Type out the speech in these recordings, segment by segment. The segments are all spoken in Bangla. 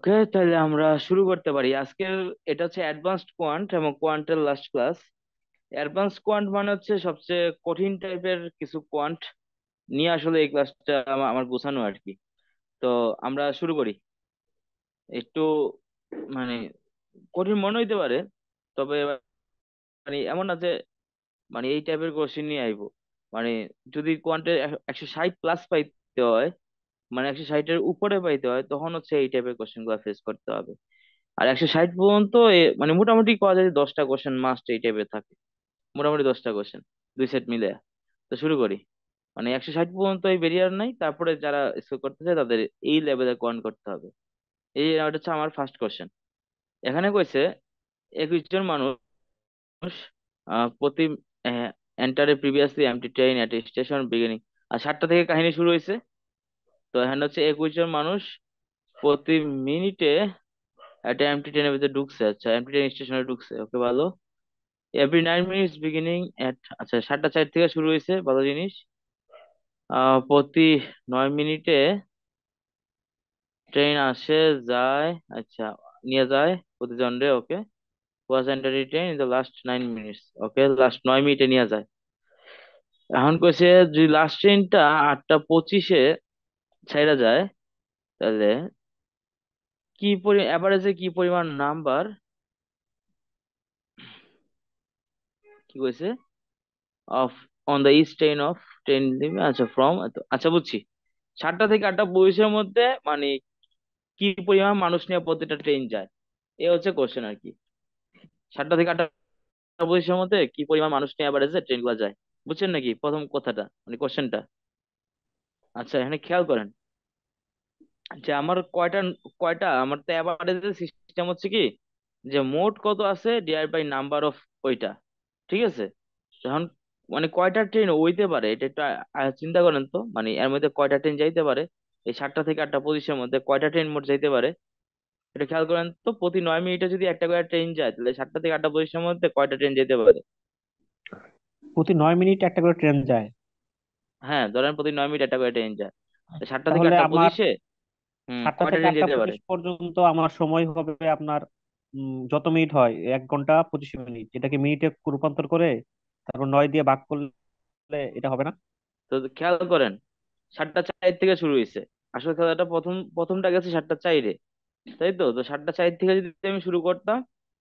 ওকে, তাহলে আমরা শুরু করতে পারি আজকের। এটা হচ্ছে অ্যাডভান্সড কোয়ান্ট এবং কোয়ান্টের লাস্ট ক্লাস। অ্যাডভান্স কোয়ান্ট মানে হচ্ছে সবচেয়ে কঠিন টাইপের কিছু কোয়ান্ট নিয়ে আসলে এই ক্লাসটা আমার গোছানো আর কি। তো আমরা শুরু করি। একটু মানে কঠিন মনে হইতে পারে, তবে মানে এমন না যে মানে এই টাইপের কোশ্চেন নিয়ে আইবো। মানে যদি কোয়ান্টের 160 প্লাস পাইতে হয়, মানে 160-এর উপরে পাইতে হয়, তখন হচ্ছে এই টাইপের কোশ্চেন গুলো ফেস করতে হবে। আর 160 পর্যন্ত মানে মোটামুটি করা যায় যে 10টা কোশ্চেন মাস্ট এই টাইপের থাকে। মোটামুটি 10টা কোশ্চেন, দুই সেট মিলে। তো শুরু করি। মানে 160 পর্যন্ত এই ব্যারিয়ার নাই, তারপরে যারা স্কোর করতে চায় তাদের এই লেভেলে কোয়ান করতে হবে। এটা হচ্ছে আমার ফার্স্ট কোশ্চেন। এখানে কইছে 21 জন মানুষ প্রতি enter a previously empty train at station beginning. আর 7টা থেকে কাহিনী শুরু হয়েছে। তো এখানে হচ্ছে 21 জন মানুষ প্রতি মিনিটে একটা এমটি ট্রেনের ভিতরে ঢুকছে। আচ্ছা, এমটি ট্রেন স্টেশনে ঢুকছে, ওকে ভালো। এভরি 9 মিনিটস বিগিনিং এট, আচ্ছা 7টা 4 থেকে শুরু হয়েছে, ভালো জিনিস। প্রতি 9 মিনিটে ট্রেন আসে, যায়। আচ্ছা, নিয়ে যায় প্রতিজন রে, okay. Was entry train in the last 9 minutes, okay, last 9 মিনিটে নিয়ে যায়। এখন কইছে যদি লাস্ট ট্রেনটা 8টা 25-এ ছাইড়া যায়, তাহলে এভারেজে কি পরিমাণ নাম্বার, কি কইছে, of on the east train of train, আচ্ছা ফ্রম, আচ্ছা বুঝছি। 7টা থেকে 8টা 25-এর মধ্যে মানে কি পরিমাণ মানুষ নিয়ে প্রতিটা ট্রেন যায়, এ হচ্ছে কোশ্চেন আর কি। 7টা থেকে 8টা 25-এর মধ্যে কি পরিমাণ মানুষ নিয়ে এভারেজে ট্রেন গুলো যায়। বুঝছেন নাকি প্রথম কথাটা, মানে কোশ্চেনটা? আচ্ছা, এখানে খেয়াল করেন যে আমার কয়টা কয়টা আমার তো এভারেজের সিস্টেম হচ্ছে কি, যে মোট কত আছে ডিভাইড বাই নাম্বার অফ ওইটা। ঠিক আছে? এখন মানে কয়টা ট্রেন হইতে পারে এটা একটু চিন্তা করেন তো, মানে এর মধ্যে কয়টা ট্রেন যাইতে পারে। এই 7টা থেকে 8টা 25-এর মধ্যে কয়টা ট্রেন মোট যাইতে পারে, এটা খেয়াল করেন তো। প্রতি 9 মিনিটে যদি একটা করে ট্রেন যায়, তাহলে 7টা থেকে 8টা 25-এর মধ্যে কয়টা ট্রেন যেতে পারে? প্রতি 9 মিনিট একটা করে ট্রেন যায়। হ্যাঁ, ধরেন প্রতি 9 মিনিট একটা করে ট্রেন যায়। তো সাতটা থেকে তাহলে আটটা আমার পঁচিশে সাতটা কয়টা থেকে ট্রেন আটটা যেতে পারে? পঁচিশ পর্যন্ত আমার সময় হবে আপনার যত মিনিট হয় 1 ঘন্টা 25 মিনিট, এটাকে মিনিটে রূপান্তর করে তারপর 9 দিয়ে ভাগ করলে এটা হবে না? তো খেয়াল করেন, 7টা 4 থেকে শুরু হয়েছে। আসলে খেলাটা প্রথমটা গেছে 7টা 4-এ, তাই তো। তো 7টা 4 থেকে যদি আমি শুরু করতাম,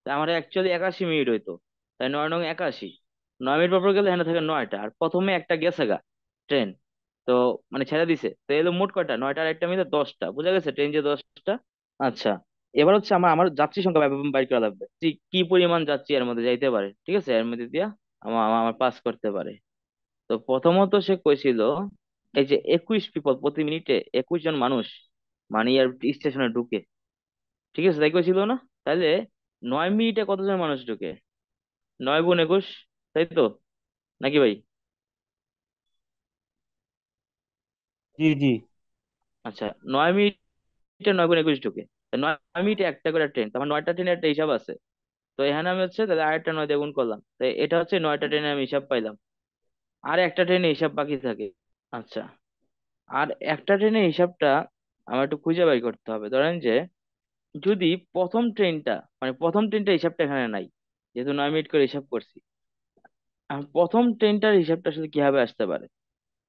তা আমার অ্যাকচুয়ালি 81 মিনিট হইতো। তাই 9 9 81, 9 মিনিট পর পর গেলে এখানে থাকে 9টা, আর প্রথমে একটা গেছে গা ট্রেন। তো মানে ছেড়ে দিছে, তো এলো মোট কয়টা, 9টা আর একটা মিলে 10টা, বুঝা গেছে ট্রেন যে 10টা। আচ্ছা, এবার হচ্ছে আমার আমার যাত্রী সংখ্যা বাইর করা লাগবে, কি কি পরিমাণ যাত্রী এর মধ্যে যাইতে পারে। ঠিক আছে, এর মধ্যে দিয়া আমার আমার আমার পাস করতে পারে। তো প্রথমত সে কইছিল এই যে 21 পিপল প্রতি মিনিটে, 21 জন মানুষ মানে আর স্টেশনে ঢুকে। ঠিক আছে, তাই কইছিল না? তাহলে 9 মিনিটে কতজন মানুষ ঢুকে? 9 গুণ 21, তাই তো, নাকি ভাই? জি, জি, আচ্ছা, 9 মিনিটে 9 গুণ 21 ঢুকে। তা 9 মিনিটে একটা করে ট্রেন, তারপর 9টা ট্রেনের একটা হিসাব আছে। তো এখানে আমি হচ্ছে তাহলে আরেকটা 9 দিয়ে গুণ করলাম, তো এটা হচ্ছে 9টা ট্রেনে আমি হিসাব পাইলাম। আর একটা ট্রেনে হিসাব বাকি থাকে। আচ্ছা, আর একটা ট্রেনের হিসাবটা আমার একটু খুঁজে বাই করতে হবে। ধরেন যে যদি প্রথম ট্রেনটা হিসাবটা এখানে নাই, যেহেতু 9 মিনিট করে হিসাব করছি। প্রথম ট্রেনটার হিসাবটা আসলে কিভাবে আসতে পারে,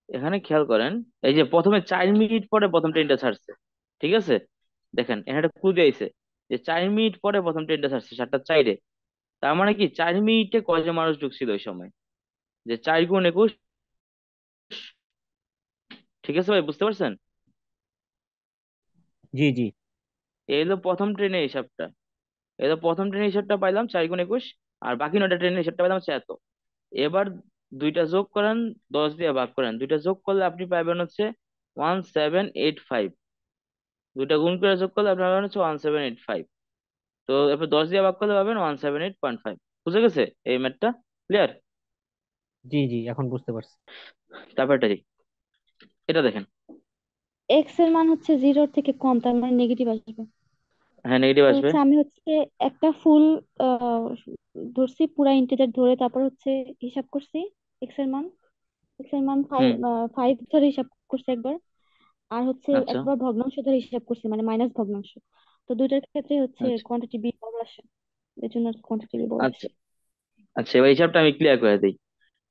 এখানে খেয়াল করেন। এই যে প্রথমে 4 মিনিট পরে প্রথম ট্রেনটা ছাড়ছে, ঠিক আছে। দেখেন এখানে একটা ক্লু দিয়েছে যে 4 মিনিট পরে প্রথম ট্রেনটা ছাড়ছে 7টা 4-এ। তার মানে কি 4 মিনিটে কয়জন মানুষ ঢুকছিল ওই সময়, যে 4 গুণ 21। ঠিক আছে ভাই, বুঝতে পারছেন? জি, জি, এই হলো প্রথম ট্রেনের হিসাবটা। এই হলো প্রথম ট্রেনের হিসাবটা পাইলাম 4 গুণ 21। আর বাকি 9টা ট্রেনের হিসাবটা পাইলাম হচ্ছে এত। এবার দুইটা যোগ করেন, 10 দিয়ে ভাগ করেন, দুইটা যোগ করলে আপনি পাবেন হচ্ছে 1785। দুইটা গুণ করে যোগ করলে আপনি পাবেন হচ্ছে 1785। তো এরপর 10 দিয়ে ভাগ করলে পাবেন 178.5। বুঝে গেছে এই ম্যাথটা? ক্লিয়ার? জি, জি, এখন বুঝতে পারছি। তারপর এটা দেখেন। এক্স এর মান হচ্ছে জিরোর থেকে কম, তার মানে নেগেটিভ আসবে। হ্যাঁ, নেগেটিভ তো আসবে। হচ্ছে আমি হচ্ছে একটা ফুল আহ ধরছি, পুরা ইন্টিজার ধরে, তারপর হচ্ছে হিসাব করছি এক্স এর মান। এক্স এর মান ফাইভ, হুম। 5 ধরে হিসাব করছি একবার। আর হচ্ছে আচ্ছা। একবার ভগ্নাংশ ধরে হিসাব করছি, মানে মাইনাস ভগ্নাংশ। তো দুইটার ক্ষেত্রে হচ্ছে আচ্ছা কোয়ান্টিটি বি বড় আসে, এর জন্য কোয়ান্টিটি বি বড় আচ্ছা আসে। আচ্ছা, এবার হিসাবটা আমি ক্লিয়ার করে দিই।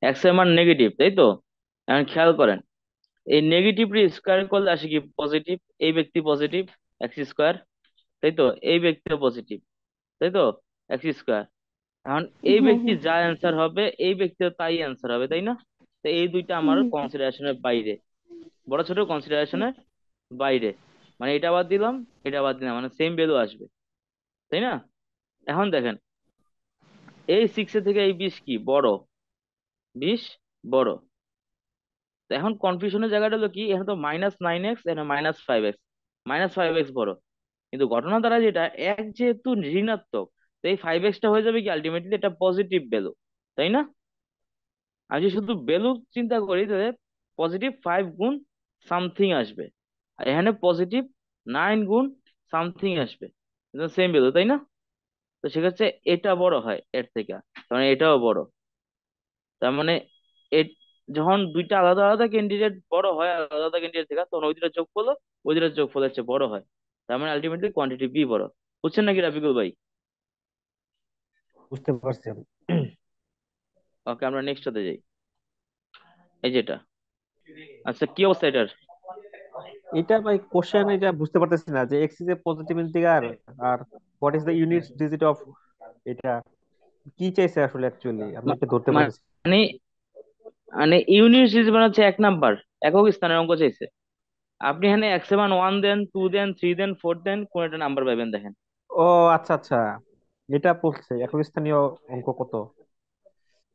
এক্স এর মান নেগেটিভ, তাই তো? এখন খেয়াল করেন, এই নেগেটিভ স্কোয়ার করলে আসে কি পজিটিভ। এই ব্যক্তি পজিটিভ, এক্স স্কোয়ার, তাই তো? এই ব্যক্তিও পজিটিভ, তাই তো? X square. এখন এই হ্যাঁ ব্যক্তি হ্যাঁ। যা অ্যান্সার হবে, এই ব্যক্তিও তাই অ্যান্সার হবে, তাই না? তো এই দুইটা হুম আমার হুম কনসিডারেশনের বাইরে, বড় ছোট কনসিডারেশনের বাইরে। মানে এটা বাদ দিলাম, এটা বাদ দিলাম, মানে সেম ভ্যালু আসবে, তাই না? এখন দেখেন, এই 6 থেকে এই 20 কি বড়? 20 বড়। তো এখন কনফিউশনের জায়গাটা হলো কি, এখানে তো -9x, এখানে -5x, -5x বড়। কিন্তু ঘটনা দ্বারা যেটা, এক যেহেতু ঋণাত্মক, তো এই 5x টা হয়ে যাবে কি আলটিমেটলি এটা পজিটিভ ভ্যালু, তাই না? আমি যদি শুধু ভ্যালু চিন্তা করি, তাহলে +5 গুণ সামথিং আসবে, আর এখানে +9 গুণ সামথিং আসবে, সেম ভ্যালু, তাই না? তো সেক্ষেত্রে এটা বড় হয় এর থেকে, তার মানে এটাও বড়। তার মানে এ- যখন দুইটা আলাদা আলাদা ক্যান্ডিডেট বড় হয় আলাদা আলাদা ক্যান্ডিডেট থেকে, তখন ওই দুটা যোগ করলো, ওই দুটা যোগ ফলের চেয়ে বড় হয়। তার মানে আলটিমেটলি কোয়ান্টিটি বি বড়। বুঝছেন নাকি রাফিকুল ভাই? বুঝতে পারছি আমি। ওকে, আমরা নেক্সট হতে যাই। এই যেটা, আচ্ছা কি অবস্থা এটার? এটা ভাই কোশ্চেন, এটা বুঝতে পারতেছি না যে X is a positive integer, আর what is the unit digit of এটা, কি চাইছে আসলে অ্যাকচুয়ালি আমি মা- এটা ধরতে পারতেছি না। মানে মানে ইউনিট সিরিজ বানাচ্ছে 1 নাম্বার, একক স্থানের অঙ্ক চাইছে। আপনি এখানে x এর মান 1 দেন, 2 দেন, 3 দেন, 4 দেন, কোন একটা নাম্বার পাবেন দেখেন। ও আচ্ছা আচ্ছা, এটা বলছে একক স্থানীয় অঙ্ক কত,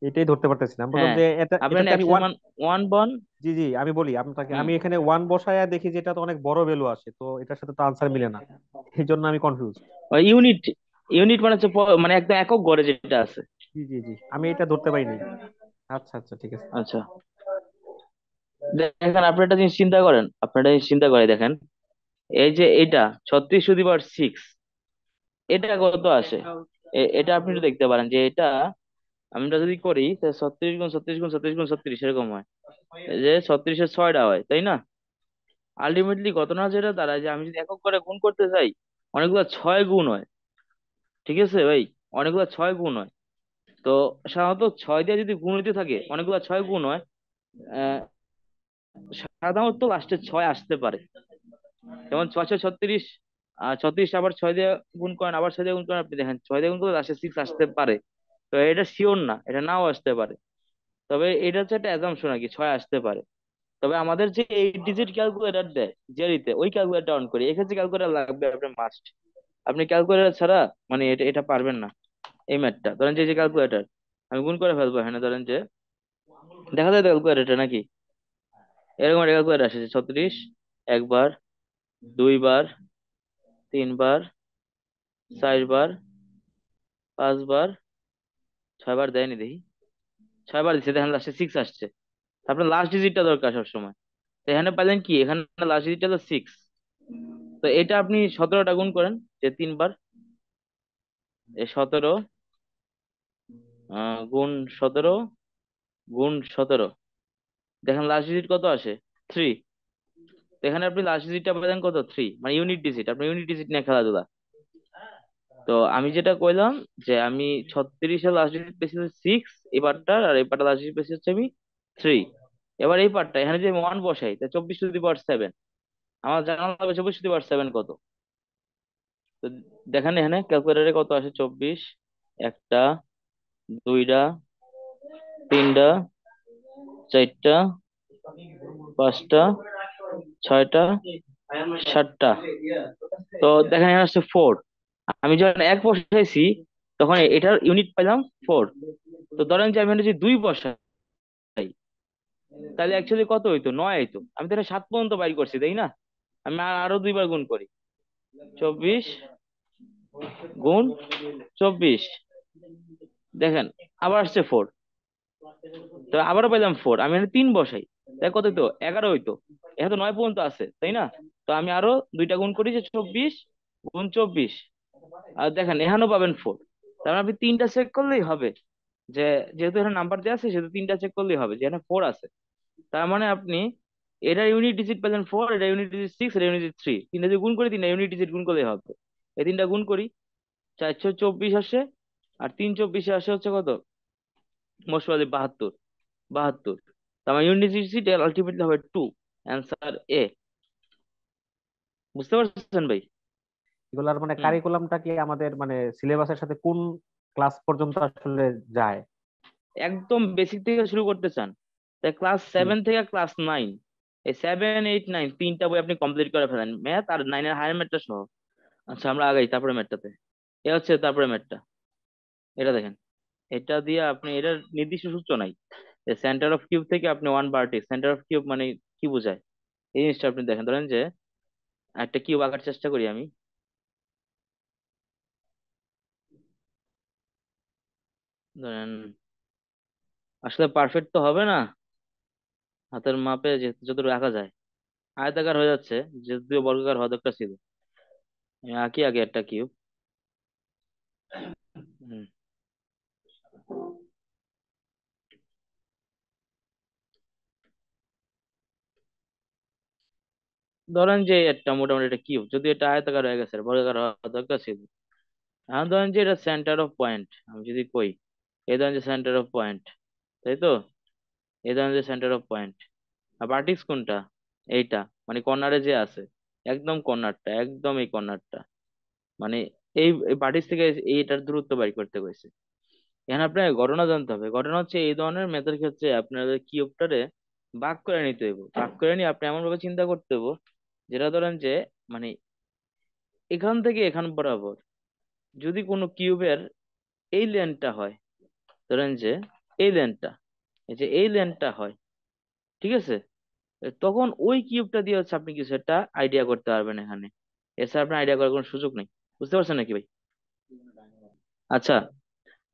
এটাই ধরতে পারতেছি না। আমি বললাম হ্যাঁ, যে এটা, আপনি এটাতে এখানে আমি x এর ওয়ান, মান 1 বন। জি জি আমি বলি আপনাকে, হুম। আমি এখানে ওয়ান বসায়া দেখি যে এটা তো অনেক বড় ভ্যালু আসে, তো এটার সাথে তো আনসার মিলে না, এই জন্য আমি কনফিউজ। ইউনিট, ইউনিট মানে হচ্ছে মানে একদম একক গড়ে যেটা আছে। জি জি জি, আমি এটা ধরতে পারিনি। আচ্ছা আচ্ছা ঠিক আছে। আচ্ছা, দেখেন আপনি একটা জিনিস চিন্তা করেন, আপনি একটা জিনিস চিন্তা করে দেখেন, এই যে এটা 36 × 6, এটা কত আসে? এটা আপনি একটু দেখতে পারেন যে এটা, আমরা যদি করি 36 × 36 × 36 × 36 এরকম হয়। এই যে 36-এর 6টা হয়, তাই না? আলটিমেটলি ঘটনা যেটা দাঁড়ায়, যে আমি যদি একক করে গুণ করতে চাই, অনেকগুলো 6 গুণ হয়। ঠিক আছে ভাই, অনেকগুলো 6 গুণ হয়। তো সাধারণত 6 দিয়ে যদি গুণ হইতে থাকে, অনেকগুলো 6 গুণ হয়, আহ সাধারণত লাস্টে 6 আসতে পারে। যেমন 636, 36 আবার 6 দিয়ে গুণ করেন, আবার 6 দিয়ে গুণ করেন, আপনি দেখেন 6 দিয়ে গুণ করলে লাস্টে 6 আসতে পারে। তো এটা শিওর না, এটা নাও আসতে পারে। তবে এটা হচ্ছে একটা অ্যাজাম্পশন আর কি, 6 আসতে পারে। তবে আমাদের যে 8 ডিজিট ক্যালকুলেটর দেয় জেরিতে, ওই ক্যালকুলেটর অন করি, এক্ষেত্রে ক্যালকুলেটর লাগবে আপনার মাস্ট। আপনি ক্যালকুলেটর ছাড়া মানে এটা এটা পারবেন না। এই ম্যাথটা ধরেন যে ক্যালকুলেটর, আমি গুণ করে ফেলবো এখানে, ধরেন যে দেখা যায় ক্যালকুলেটরটা নাকি এরকম একটা ক্যালকুলেটর আসে যে 36 একবার, 2 বার, 3 বার, 4 বার, 5 বার, 6 বার দেয়নি দেখি, 6 বার দিচ্ছে, দেখেন লাস্টে 6 আসছে। আপনার লাস্ট ডিজিটটা দরকার সবসময়। তো এখানে পাইলেন কি, এখানে লাস্ট ডিজিটটা হলো 6। তো এটা আপনি 17টা গুণ করেন, যে 3 বার, এই 17 গুণ 17 গুণ 17, দেখেন লাস্ট ডিজিট কত আসে? 3। তো এখানে আপনি লাস্ট ডিজিটটা পেলেন কত? 3, মানে ইউনিট ডিজিট। আপনার ইউনিট ডিজিট নিয়ে খেলাধুলা। তো আমি যেটা কইলাম, যে আমি 36-এর লাস্ট ডিজিট পেয়েছি 6 এবারটার, আর এবারটা লাস্ট ডিজিট পেয়েছি হচ্ছে আমি 3। এবার এই পার্টটা এখানে যে 1 বসাই, তা 24⁻7, আমার জানা লাগবে 24⁻7 কত। তো দেখেন এখানে ক্যালকুলেটারে কত আসে, 24, একটা, দুইটা, তিনটা, চারটা, পাঁচটা, ছয়টা, সাতটা। তো দেখেন এখানে আসছে 4। আমি যখন 1 বসাইছি, তখন এটার ইউনিট পাইলাম 4। তো ধরেন যে আমি এখানে যদি 2 বসাই, তাহলে অ্যাকচুয়ালি কত হইতো? 9 হইতো। আমি তো এখানে 7 পর্যন্ত বাইর করছি, তাই না? আমি আরো 2 বার গুণ করি, 24 গুণ 24, দেখেন আবার আসছে 4। তো আবারও পাইলাম 4, আমি এখানে 3 বসাই, তাই কত হইতো? 11 হইতো। এখন তো 9 পর্যন্ত আছে, তাই না? তো আমি আরো 2টা গুণ করি, যে 24 গুণ 24, আর দেখেন এখানেও পাবেন 4। তার মানে আপনি 3টা চেক করলেই হবে, যে যেহেতু এখানে নাম্বার দেওয়া আছে, সেহেতু 3টা চেক করলেই হবে যে এখানে 4 আছে। তার মানে আপনি এটা ইউনিট ডিজিট পেলেন 4, এটা ইউনিট ডিজিট 6, এটা ইউনিট ডিজিট 3, তিনটা যদি গুণ করে 3টা ইউনিট ডিজিট গুণ করলেই হবে। এই তিনটা গুণ করি, 424 আসে। আর 3 24 আসে হচ্ছে কত, মোট 72। 72, তো আমার ইউনিট আলটিমেটলি হবে 2। অ্যান্সার এ। বুঝতে পারছেন ভাই? এগুলার মানে হুম। কারিকুলামটা কি আমাদের মানে সিলেবাসের সাথে কোন ক্লাস পর্যন্ত আসলে যায়? একদম বেসিক থেকে শুরু করতে চান, তাই ক্লাস হুম। 7 থেকে ক্লাস 9, এই 7 8 9 তিনটা বই আপনি কমপ্লিট করে ফেলেন, ম্যাথ আর 9-এর হায়ার ম্যাথটা সহ। আচ্ছা আমরা আগাই, তারপরে ম্যাথটাতে। এ হচ্ছে তারপরে ম্যাথটা, এটা দেখেন। এটা দিয়ে আপনি, এটার নির্দিষ্ট সূত্র নাই। সেন্টার অফ কিউব থেকে আপনি one vertex, centre of cube মানে কি বোঝায়, এই জিনিসটা আপনি দেখেন। ধরেন যে একটা কিউব আঁকার চেষ্টা করি আমি। ধরেন, আসলে পারফেক্ট তো হবে না, হাতের মাপে যে যতটুকু আঁকা যায়। আয়তাকার হয়ে যাচ্ছে, যদিও বর্গাকার হওয়া দরকার ছিল। আমি আঁকি আগে একটা কিউব। হুম। ধরেন যে একটা মোটামুটি একটা কিউব, যদি এটা আয়তাকার হয়ে গেছে, বর্গাকার হওয়া দরকার ছিল। এখন ধরেন যে এটা সেন্টার অফ পয়েন্ট, আমি যদি কই, এই ধরেন যে সেন্টার অফ পয়েন্ট, তাই তো? এই ধরেন যে সেন্টার অফ পয়েন্ট। আর ভার্টিক্স কোনটা? এইটা, মানে কর্নারে যে আছে, একদম কর্নারটা, একদম এই কর্নারটা, মানে এই ভার্টিক্স থেকে এইটার দূরত্ব বাই করতে কইছে। এখানে আপনার ঘটনা জানতে হবে। ঘটনা হচ্ছে এই ধরনের মেথড ক্ষেত্রে আপনাদের কিউবটারে ভাগ করে নিতে হইব। ভাগ করে নিয়ে আপনি এমন ভাবে চিন্তা করতে হইব, যেটা ধরেন যে, মানে এখান থেকে এখান বরাবর যদি কোনো কিউবের এই লেনটা হয়, ধরেন যে এই লেনটা, এই যে এই লেনটা হয়, ঠিক আছে? তখন ওই কিউবটা দিয়ে হচ্ছে আপনি কিছু একটা আইডিয়া করতে পারবেন এখানে। এছাড়া আপনার আইডিয়া করার কোনো সুযোগ নেই। বুঝতে পারছেন নাকি ভাই? আচ্ছা,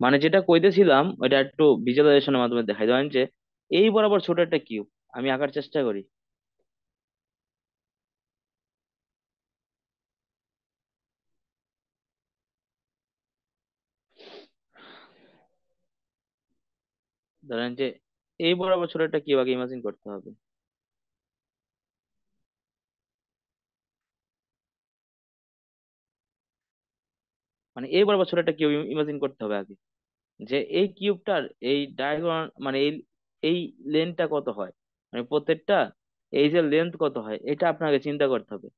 মানে যেটা কইতেছিলাম ওইটা একটু ভিজুয়ালাইজেশনের মাধ্যমে দেখাই। ধরেন যে এই বরাবর ছোট একটা কিউব আমি আঁকার চেষ্টা করি। ধরেন যে এই বরাবর ছোট একটা কিউব আগে ইমাজিন করতে হবে। মানে এই বরাবর ছোট একটা কিউব ইমাজিন করতে হবে আগে, যে এই কিউবটার এই ডায়াগোনাল মানে এই লেন্থটা কত হয়, মানে প্রত্যেকটা এই যে লেন্থ কত হয়, এটা আপনাকে চিন্তা করতে হবে।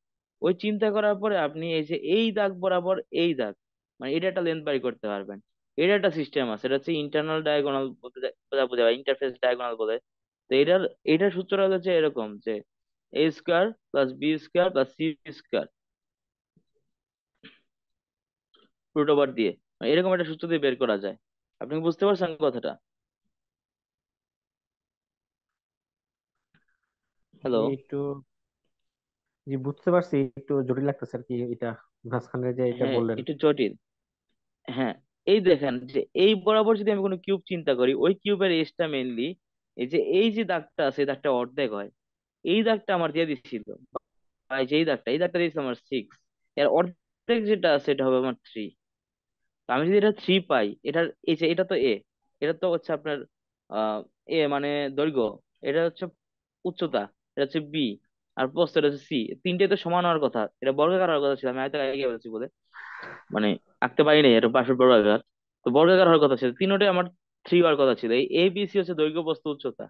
ওই চিন্তা করার পরে আপনি এই যে এই দাগ বরাবর এই দাগ, মানে এটা একটা লেন্থ বাই করতে পারবেন। এটা একটা সিস্টেম আছে, এটা হচ্ছে ইন্টারনাল ডায়াগোনাল বলতে বোঝায়, ইন্টারফেস ডায়াগোনাল বলে। তো এটার সূত্রটা হচ্ছে এরকম যে A square plus B square plus C square root over দিয়ে, মানে এরকম একটা সূত্র দিয়ে বের করা যায়। আপনি কি বুঝতে পারছেন কথাটা? হ্যালো? এই একটু, জি বুঝতে পারছি, একটু জটিল লাগতেছে আর কি এটা, মাঝখানে যে এটা হ্যাঁ, বললেন। একটু জটিল। হ্যাঁ, এই দেখেন যে এই বরাবর যদি আমি কোনো কিউব চিন্তা করি, ওই কিউবের এজটা মেইনলি এই যে এই যে দাগটা আছে, এই দাগটা অর্ধেক হয়। এই দাগটা আমার দিয়ে দিচ্ছিল, এই যে এই দাগটা দিয়েছিল আমার 6, এর অর্ধেক যেটা আছে এটা হবে আমার 3। আমি যদি এটা 3 পাই, এটার এই যে এটা তো এ, এটা তো হচ্ছে আপনার এ মানে দৈর্ঘ্য, এটা হচ্ছে উচ্চতা, এটা হচ্ছে বি, আর প্রস্থ এটা হচ্ছে সি। তিনটে তো সমান হওয়ার কথা, এটা বর্গাকার হওয়ার কথা ছিল, আমি আয়তাকার এগিয়ে বলছি বলে মানে আঁকতে পারি নাই, এটা পাশের বর্গাকার। তো বর্গাকার হওয়ার কথা ছিল, তিনোটাই আমার 3 হওয়ার কথা ছিল। এই এ বি সি হচ্ছে দৈর্ঘ্য প্রস্থ উচ্চতা,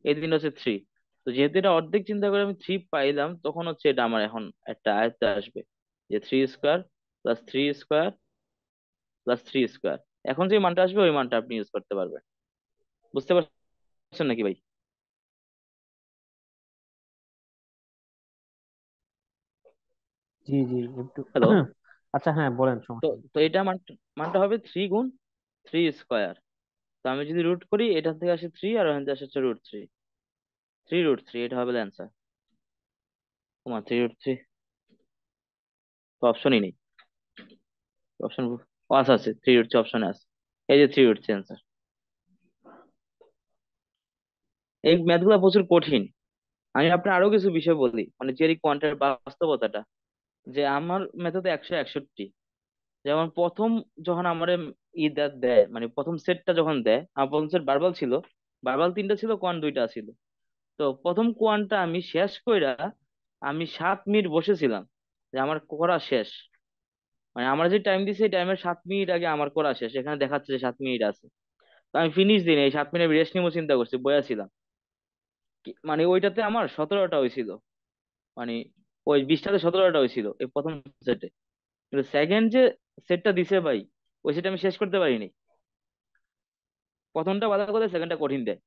এই তিনটা হচ্ছে 3। তো যেহেতু এটা অর্ধেক চিন্তা করে আমি 3 পাইলাম, তখন হচ্ছে এটা আমার এখন একটা আয়ত্তে আসবে, যে 3 square plus 3 square plus 3 square. এখন যে মানটা আসবে ওই মানটা আপনি ইউজ করতে পারবেন। বুঝতে পারছেন নাকি ভাই? জি জি, একটু হ্যালো? আচ্ছা হ্যাঁ বলেন, তো সমস্যা নেই। তো এটা মানটা মানটা হবে 3 গুণ 3 স্কোয়ার। তো আমি যদি রুট করি, এটা থেকে আসে 3 আর ওখান থেকে আসে হচ্ছে √3। 3 √3 এটা হবে অ্যান্সার। তোমার 3 √3 তো অপশনই নেই। অপশন, আচ্ছা আছে, 3 √3 অপশনে আছে। এই যে 3 √3 অ্যান্সার। এই ম্যাথ গুলা প্রচুর কঠিন। আমি আপনার আরো কিছু বিষয় বলি, মানে জেরি কোয়ান্টের বাস্তবতাটা, যে আমার মেথডে 161। যেমন প্রথম যখন আমার দেয়, মানে প্রথম সেটটা যখন দেয়, আমার প্রথম সেট বারবাল ছিল, বারবাল তিনটা ছিল, কোয়ান্ট দুইটা ছিল। তো প্রথম কোয়ান্টটা আমি শেষ কইরা আমি 7 মিনিট বসেছিলাম, যে আমার করা শেষ। মানে আমরা যে টাইম দিছি এই টাইমের 7 মিনিট আগে আমার করা শেষ, এখানে দেখাচ্ছে যে 7 মিনিট আছে। তো আমি ফিনিশ দিই এই 7 মিনিট রেস্ট নিবো চিন্তা করছি, বয়া ছিলাম। মানে ওইটাতে আমার 17টা হয়েছিল, মানে ওই 20টাতে 17টা হয়েছিল এই প্রথম সেটে। কিন্তু সেকেন্ড যে সেটটা দিছে ভাই, ওই সেট আমি শেষ করতে পারিনি। প্রথমটা বাধা করে সেকেন্ডটা কঠিন দেয়।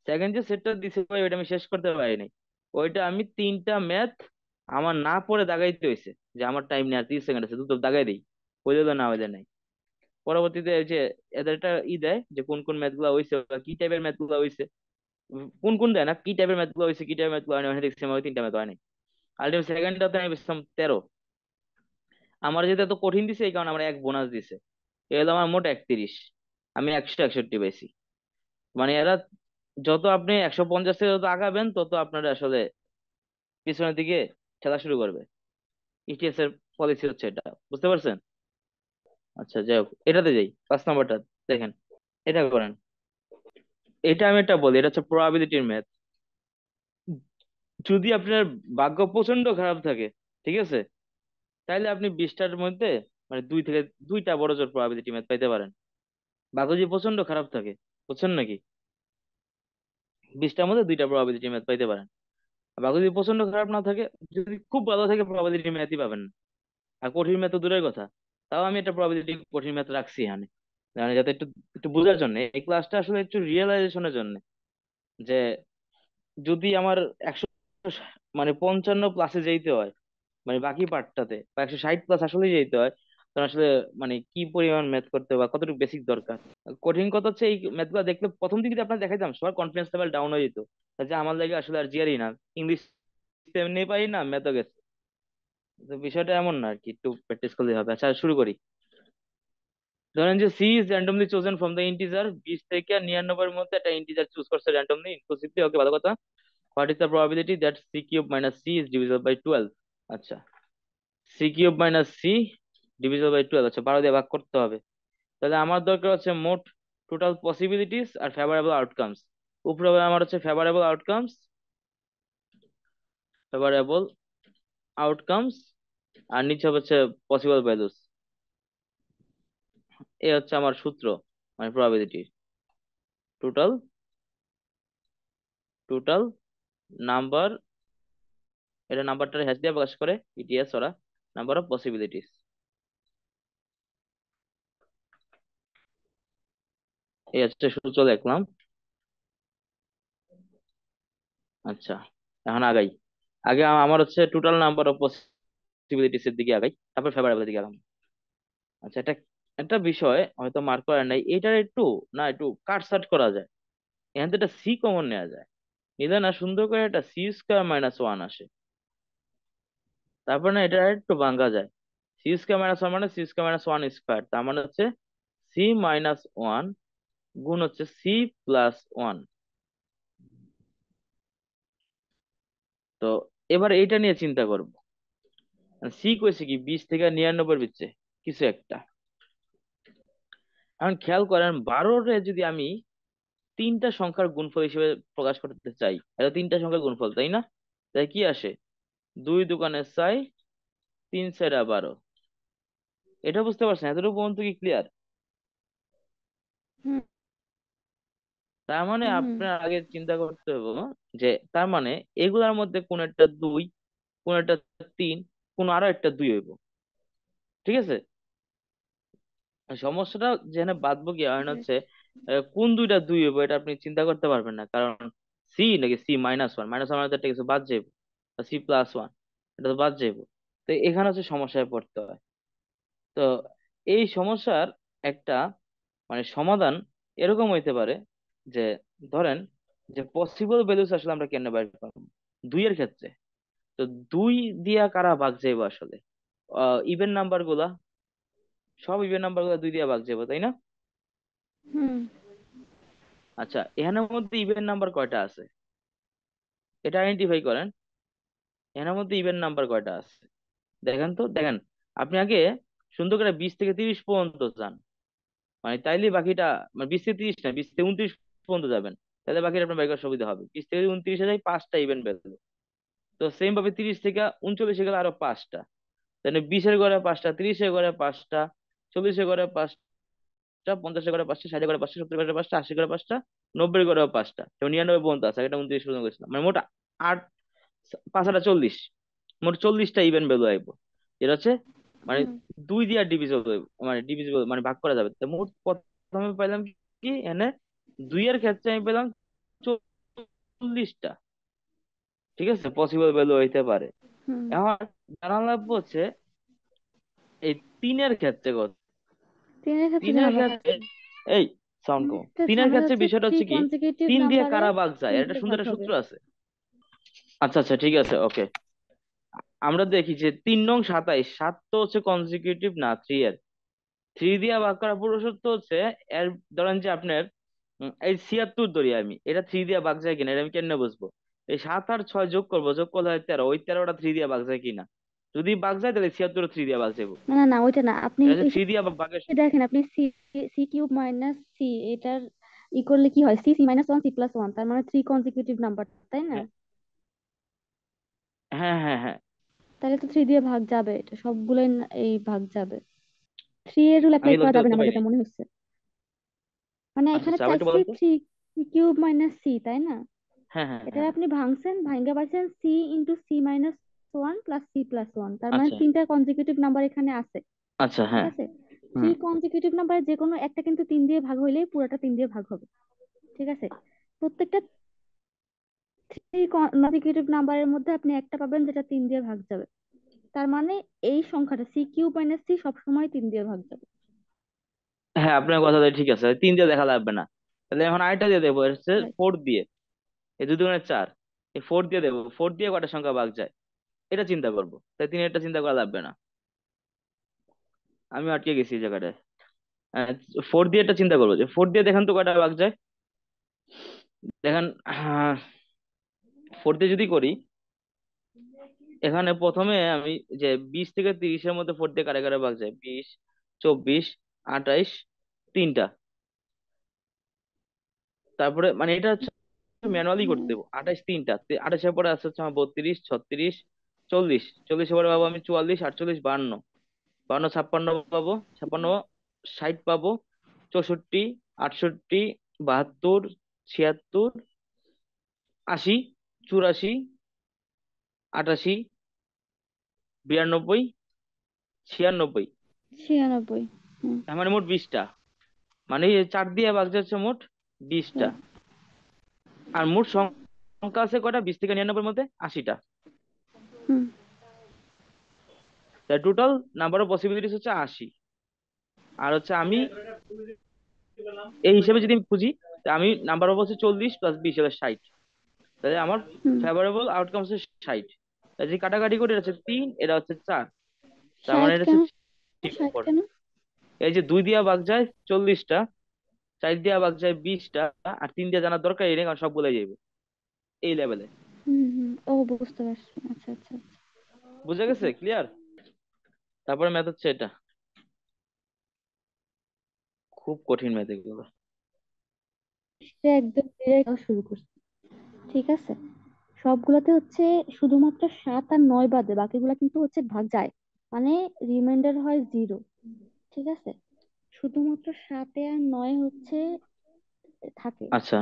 সেকেন্ড যে সেটটা দিছে ভাই ওইটা আমি শেষ করতে পারিনি। ওইটা আমি 3টা ম্যাথ আমার না পড়ে দাগাইতে হয়েছে, যে আমার টাইম নেই আর 30 সেকেন্ড আছে, দ্রুত দাগাই দিই। হইলে তো না হইলে নাই। পরবর্তীতে ওই যে এদের একটা দেয় যে কোন কোন ম্যাথ গুলা হয়েছে বা কি টাইপের ম্যাথ গুলা হয়েছে। কোন কোন দেয় না, কি টাইপের ম্যাথ গুলো হয়েছে কি টাইপের ম্যাথ গুলো হয়নি, ওখানে দেখছি আমার ওই 3টা ম্যাথ হয়নি। আলটিমেট সেকেন্ডটাতে আমি পেয়েছিলাম 13। আমার যেহেতু এত কঠিন দিছে এই কারণে আমার এক বোনাস দিছে, এ হলো আমার মোট 31। আমি 161 পাইছি। মানে এরা যত আপনি 150 থেকে যত আগাবেন তত আপনার আসলে পিছনের দিকে খেলা শুরু করবে। ইটিএস এর পলিসি হচ্ছে এটা, বুঝতে পারছেন? আচ্ছা যাই হোক, এটাতে যাই 5 নম্বরটা। দেখেন, এটা করেন। এটা আমি একটা বলি, এটা হচ্ছে প্রবাবিলিটির ম্যাথ। যদি আপনার ভাগ্য প্রচন্ড খারাপ থাকে, ঠিক আছে, তাইলে আপনি 20টার মধ্যে মানে 2 থেকে 2টা বড় জোর প্রবাবিলিটি ম্যাথ পাইতে পারেন। ভাগ্য যদি প্রচন্ড খারাপ থাকে, বুঝছেন নাকি, 20টার মধ্যে 2টা প্রবাবিলিটি ম্যাথ পাইতে পারেন। আর ভাগ্য যদি প্রচন্ড খারাপ না থাকে, যদি খুব ভালো থাকে প্রবাবিলিটি ম্যাথই পাবেন না। আর কঠিন ম্যাথ তো দূরের কথা। তাও আমি একটা প্রবাবিলিটি কঠিন ম্যাথ রাখছি এখানে, মানে যাতে একটু একটু বোঝার জন্য, এই ক্লাসটা আসলে একটু রিয়েলাইজেশনের জন্য। যে যদি আমার 155 প্লাসে যেতে হয়, মানে বাকি পার্টটাতে বা 160 প্লাস আসলেই যেতে হয়, তখন আসলে মানে কি পরিমাণ ম্যাথ করতে হবে বা কতটুকু বেসিক দরকার। কঠিন কথা হচ্ছে এই ম্যাথ গুলো দেখলে প্রথম দিকে যদি আপনার দেখাইতাম সবার কনফিডেন্স লেভেল ডাউন হয়ে যেত, যে আমার লাগে আসলে আর জিয়ারই না, ইংলিশ এমনি পারি না, ম্যাথও গেছে। তো বিষয়টা এমন না আর কি, একটু প্র্যাকটিস করলে হবে। আচ্ছা শুরু করি। ধরেন যে C is randomly chosen from the integer 20 থেকে 99 এর মধ্যে একটা ইন্টিজার চুজ করছে র্যান্ডমলি ইনক্লুসিভলি, ওকে ভালো কথা। What is the probability that C cube minus C is divisible by 12? আচ্ছা, C cube minus C divisible by 12, আচ্ছা 12 দিয়ে ভাগ করতে হবে। তাহলে আমার দরকার হচ্ছে মোট টোটাল পসিবিলিটিস আর ফেভারেবল আউটকামস। উপরে হবে আমার হচ্ছে ফেভারেবল আউটকামস, ফেভারেবল আউটকামস, আর নিচে হচ্ছে পসিবল ভ্যালুস। এ হচ্ছে আমার সূত্র, মানে প্রবাবিলিটি। টোটাল টোটাল নাম্বার, এটা নাম্বারটা হ্যাশ দিয়ে প্রকাশ করে, ইটিএস ওরা, নাম্বার অফ পসিবিলিটিস। এই হচ্ছে সূত্র দেখলাম। আচ্ছা, এখন আগাই। আগে আমার হচ্ছে টোটাল নাম্বার অফ পসিবিলিটিস এর দিকে আগাই, তারপর ফেভারেবল দিকে আগাম। আচ্ছা, এটা একটা বিষয় হয়তো মার্ক করা নাই, এটার একটু না একটু কাটছাট করা যায়। এখান থেকে একটা সি কমন নেওয়া যায়, নিলে না সুন্দর করে একটা সি স্কোয়ার মাইনাস 1 আসে। তারপর না এটা একটু ভাঙা যায়। সি স্কোয়ার মাইনাস 1 মানে সি স্কোয়ার মাইনাস 1 স্কোয়ার, তার মানে হচ্ছে সি-1 গুণ হচ্ছে সি+1। তো এবার এইটা নিয়ে চিন্তা করব। সি কইছে কি 20 থেকে 99 ভিতরে কিছু একটা। এখন খেয়াল করেন 12 যদি আমি 3টা সংখ্যার গুণফল হিসেবে প্রকাশ করতে চাই, এটা 3টা সংখ্যার গুণফল তাই না? তাই কি আসে, 2 × 4 3 × 12। এটা বুঝতে পারছেন? এতটুকু পর্যন্ত কি ক্লিয়ার? হুম তার মানে হুম হুম। আপনার আগে চিন্তা করতে হবে যে তার মানে এগুলার মধ্যে কোন একটা 2, কোন একটা 3, কোন আরো একটা 2 হইব, ঠিক আছে? সমস্যাটা যেখানে বাঁধবো কি হয় হচ্ছে, কোন দুইটা 2 হইব এটা আপনি চিন্তা করতে পারবেন না, কারণ সি নাকি সি-1, -1 মানে তো একটা কিছু বাদ যাইব, সি+1 এটা তো বাদ যাইব। তো এখানে হচ্ছে সমস্যায় পড়তে হয়। তো এই সমস্যার একটা মানে সমাধান এরকম হইতে পারে যে, ধরেন যে পসিবল ভ্যালুস আসলে আমরা কেন বাইর করবো 2 এর ক্ষেত্রে। তো 2 দিয়া কারা ভাগ যাইবো আসলে, ইভেন নাম্বার গুলা, সব ইভেন নাম্বার গুলা 2 দিয়া ভাগ যাবো তাই না? হুম আচ্ছা, এখানের মধ্যে ইভেন নাম্বার কয়টা আছে এটা আইডেন্টিফাই করেন। এখানের মধ্যে ইভেন নাম্বার কয়টা আছে দেখেন তো, দেখেন। আপনি আগে সুন্দর করে 20 থেকে 30 পর্যন্ত যান, মানে তাইলে বাকিটা, মানে 20 থেকে 30 না, 20 থেকে 29 পর্যন্ত যাবেন, তাহলে বাকিটা আপনার বাইকের সুবিধা হবে। 20 থেকে 29 যায় 5টা ইভেন্ট ভ্যালু। তো সেম ভাবে 30 থেকে 39 গেলে আরো 5টা। তাহলে 20-এর ঘরে 5টা, 30-এর ঘরে 5টা, 40-এর ঘরে 5টা, 50-এর ঘরে 5টা, 60-এর ঘরে 5টা, 70-এর ঘরে 5টা, 80-এর ঘরে 5টা, 90-এর ঘরেও 5টা, এবং 99 পর্যন্ত আছে, এটা 29 পর্যন্ত গেছিলাম, মানে মোট 8, 5 আর 40, মোট 40টা ইভেন্ট ভ্যালু আইবো, যেটা হচ্ছে মানে হুম 2 দিয়ে ডিভিজিবল, মানে ডিভিজিবল মানে ভাগ করা যাবে। তো মোট প্রথমে পাইলাম কি এনে 2 এর ক্ষেত্রে আমি পেলাম 40টা, ঠিক আছে, পসিবল ভ্যালু হইতে পারে। হুম। এখন জানা লাগবে হচ্ছে এই 3-এর ক্ষেত্রে কত। তিনের ক্ষেত্রে 3-এর জানা ক্ষেত্রে এই সাউন্ড কম, একটা 3-এর ঝামেলা ক্ষেত্রে হচ্ছে বিষয়টা থ্রি হচ্ছে কি, কনজিকিউটিভ 3 দিয়ে নাম্বারে কারা ভাগ যায়, 3 এটা দিয়ে সুন্দর ভাগ একটা হবে। সূত্র আছে। আচ্ছা আচ্ছা, ঠিক আছে, ওকে। আমরা দেখি যে 3 নং 27, 7 তো হচ্ছে কনজিকিউটিভ না 3-এর, 3 দিয়ে ভাগ করা পুরো সূত্র হচ্ছে এর, ধরেন যে আপনার এই 76 ধরি আমি, এটা 3 দিয়ে ভাগ যায় কিনা এটা আমি কেন বুঝবো? এই 7 আর 6 যোগ করবো, যোগ করলে হয় 13, ওই 13টা 3 দিয়ে ভাগ যায় কিনা, যদি ভাগ যায় তাহলে 76 3 দিয়ে ভাগ যাবো। না না না, ওইটা না, আপনি এটা হচ্ছে এই 3 দিয়ে ভাগের যে দেখেন, আপনি C C cube minus C, এটার ই করলে কি হয়, C C minus one C plus one, তার মানে থ্রি কনজিকিউটিভ নাম্বার, তাই না? হ্যাঁ হ্যাঁ হ্যাঁ হ্যাঁ। তাহলে তো থ্রি দিয়ে ভাগ যাবে, এটা সবগুলোই এই ভাগ যাবে। থ্রি এর রুল আমি অ্যাপ্লাই করা লক্ষ্য যাবে না করতে আমার পাইনি। যেটা মনে হচ্ছে। মানে আচ্ছা এখানে আচ্ছা, আবার একটু চাইছি বলেন তো। থ্রি কিউব মাইনাস সি, তাই না? হ্যাঁ হ্যাঁ এটা হ্যাঁ। আপনি ভাঙছেন, ভাঙ্গা পাইছেন C into C minus one plus C plus one, তার মানে আচ্ছা তিনটা কনজিকিউটিভ নাম্বার এখানে আছে। আচ্ছা। ঠিক হ্যাঁ। আছে, থ্রি হুম। কনজিকিউটিভ নাম্বার যে কোনো একটা কিন্তু 3 দিয়ে ভাগ হইলেই পুরোটা 3 দিয়ে ভাগ হবে। ঠিক আছে, প্রত্যেকটা থ্রি কনজিকিউটিভ নাম্বারের মধ্যে আপনি একটা পাবেন যেটা 3 দিয়ে ভাগ যাবে, তার মানে এই সংখ্যাটা সি কিউব মাইনাস সি সবসময় 3 দিয়ে ভাগ যাবে। হ্যাঁ, আপনার কথা ঠিক আছে, 3 দিয়ে দেখা লাগবে না। তাহলে এখন আরেকটা দিয়ে দেবো, এটা হচ্ছে Right. 4 দিয়ে, এই 2 2 4, এই 4 দিয়ে দেবো, 4 দিয়ে কটা সংখ্যা ভাগ যায় এটা চিন্তা করবো, তাই 3-এরটা চিন্তা করা লাগবে না। আমি আটকে গেছি এই জায়গাটায়। 4 দিয়ে এটা চিন্তা করবো, যে 4 দিয়ে দেখেন তো কয়টা ভাগ যায়। দেখেন, 4 দিয়ে যদি করি, এখানে প্রথমে আমি যে 20 থেকে 30-এর মধ্যে 4 দিয়ে কারে কারে ভাগ যায়, 20, 24, 28, 3টা। তারপরে মানে এটা হচ্ছে ম্যানুয়ালি করতে দেবো, 28 3টা, 28-এর পরে আছে হচ্ছে আমার 32, 36, 40, 40-এর পরে পাবো আমি 44, 48, 52, 52, 56 পাবো, 56, 60 পাবো, 64, 68, 72, 76, 80, 84, 88, 92, 96। 96। হুম। তার মানে মোট 20টা, মানে এই 4 দিয়ে ভাগ যাচ্ছে মোট 20টা। Right. আর মোট সংখ্যা আছে কয়টা, 20 থেকে 99-এর মধ্যে 80টা। হুম তাই টোটাল নাম্বার অফ পসিবিলিটিস হচ্ছে 80। আর হচ্ছে আমি এই হিসেবে যদি আমি খুঁজি, তা আমি নাম্বার অফ হচ্ছে 40 + 20 হলো 60, তাহলে আমার হুম। ফেভারেবল আউটকাম হচ্ছে 60। তাই যে কাটাকাটি করে এটা হচ্ছে 3, এটা হচ্ছে 4, তার মানে 60 এটা হচ্ছে কেন? 60 3 নম্বর। কেন? এই যে 2 দিয়া ভাগ যায় 40টা, 4 দিয়া ভাগ যায় 20টা, আর 3 দিয়ে জানার দরকারই নেই কারণ সব বলে যাবে এই লেভেলে। হুম হুম, ও বুঝতে পারছি, আচ্ছা আচ্ছা আচ্ছা। বুঝে গেছে, ক্লিয়ার? তারপরে ম্যাথ হচ্ছে এটা, খুব কঠিন ম্যাথ এগুলো। সে একদম ডিরেক্ট শুরু করছে। ঠিক আছে, সবগুলোতে হচ্ছে শুধুমাত্র 7 আর 9 বাদে বাকিগুলো কিন্তু হচ্ছে ভাগ যায়, মানে রিমাইন্ডার হয় 0। ঠিক আছে, শুধুমাত্র 7 আর 9 হচ্ছে থাকে, আচ্ছা।